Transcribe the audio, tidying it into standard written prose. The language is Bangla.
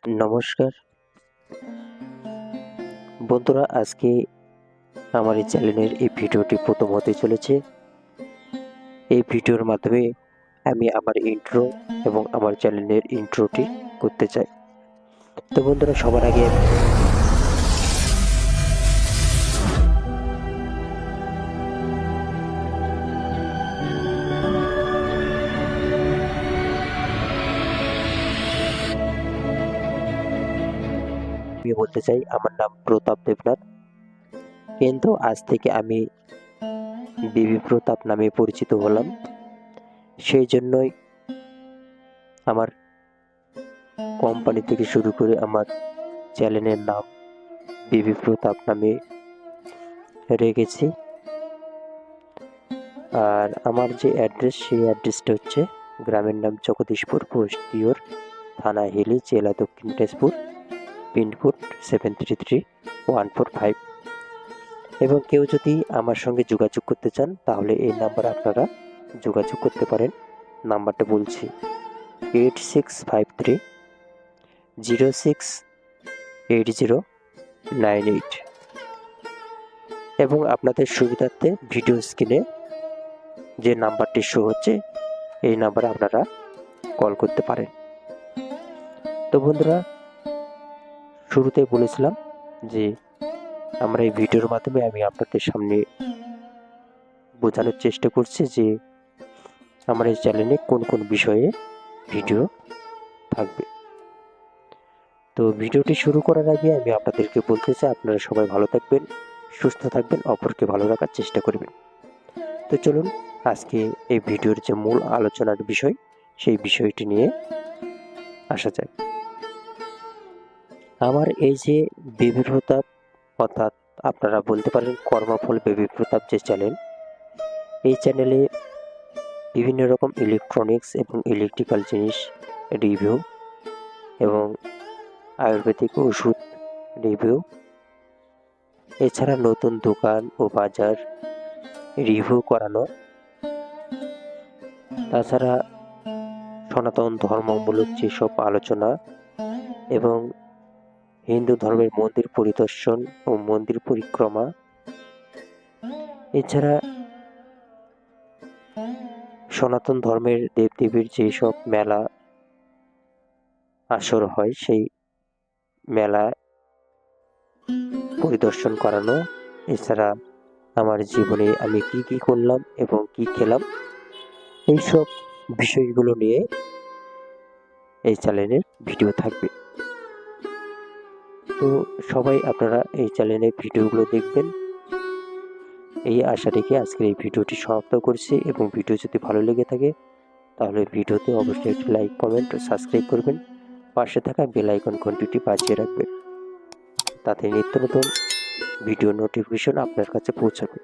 নমস্কার বন্ধুরা, আজকে আমার এই চ্যানেলের এই ভিডিওটি প্রথম হতে চলেছে। এই ভিডিওর মাধ্যমে আমি আমার ইন্ট্রো এবং আমার চ্যানেলের ইন্ট্রোটি করতে চাই। তো বন্ধুরা, সবার আগে আমি বলতে চাই আমার নাম প্রতাপ দেবনাথ, কিন্তু আজ থেকে আমি বিবি প্রতাপ নামে পরিচিত হলাম। সেই জন্যই আমার কোম্পানি থেকে শুরু করে আমার চ্যানেলের নাম বিবি প্রতাপ নামে রেখেছি। আর আমার যে অ্যাড্রেস, সেই অ্যাড্রেসটা হচ্ছে গ্রামের নাম জগদীশপুর, পোস্ট দিওর, থানা হিলি, জেলা দক্ষিণ দিনাজপুর, পিনকোড 733145। এবং কেউ যদি আমার সঙ্গে যোগাযোগ করতে চান তাহলে এই নাম্বারে আপনারা যোগাযোগ করতে পারেন। নাম্বারটা বলছি 8653068098। এবং আপনাদের সুবিধার্থে ভিডিও স্ক্রিনে যে নাম্বারটি শো হচ্ছে এই নাম্বারে আপনারা কল করতে পারেন। তো বন্ধুরা, শুরুতেই বলেছিলাম যে আমরা এই ভিডিওর মাধ্যমে আমি আপনাদের সামনে বোঝানোর চেষ্টা করছি যে আমার এই চ্যানেলে কোন কোন বিষয়ে ভিডিও থাকবে। তো ভিডিওটি শুরু করার আগে আমি আপনাদেরকে বলতে চাই, আপনারা সবাই ভালো থাকবেন, সুস্থ থাকবেন, অপরকে ভালো রাখার চেষ্টা করবেন। তো চলুন আজকে এই ভিডিওর যে মূল আলোচনার বিষয়, সেই বিষয়টি নিয়ে আসা যায়। আমার এই যে বিবি প্রতাপ, অর্থাৎ আপনারা বলতে পারেন কর্মফল বিবি প্রতাপ যে চ্যানেল, এই চ্যানেলে বিভিন্ন রকম ইলেকট্রনিক্স এবং ইলেকট্রিক্যাল জিনিস রিভিউ এবং আয়ুর্বেদিক ওষুধ রিভিউ, এছাড়া নতুন দোকান ও বাজার রিভিউ করানো, তাছাড়া সনাতন ধর্মমূলক যেসব আলোচনা এবং হিন্দু ধর্মের মন্দির পরিদর্শন ও মন্দির পরিক্রমা, এছাড়া সনাতন ধর্মের দেবদেবীর যেসব মেলা আসর হয় সেই মেলা পরিদর্শন করানো, এছাড়া আমার জীবনে আমি কি কি করলাম এবং কি খেলাম, এইসব বিষয়গুলো নিয়ে এই চ্যানেলের ভিডিও থাকবে। তো সবাই আপনারা এই চ্যানেলের ভিডিওগুলো দেখবেন, এই আশা রেখে আজকের এই ভিডিওটি সমাপ্ত করছি। এবং ভিডিও যদি ভালো লেগে থাকে তাহলে ভিডিওতে অবশ্যই একটি লাইক, কমেন্ট ও সাবস্ক্রাইব করবেন। পাশে থাকা বেল আইকন ঘন্টিটি বাজিয়ে রাখবেন, তাতে নিত্য নতুন ভিডিও নোটিফিকেশন আপনার কাছে পৌঁছাবে।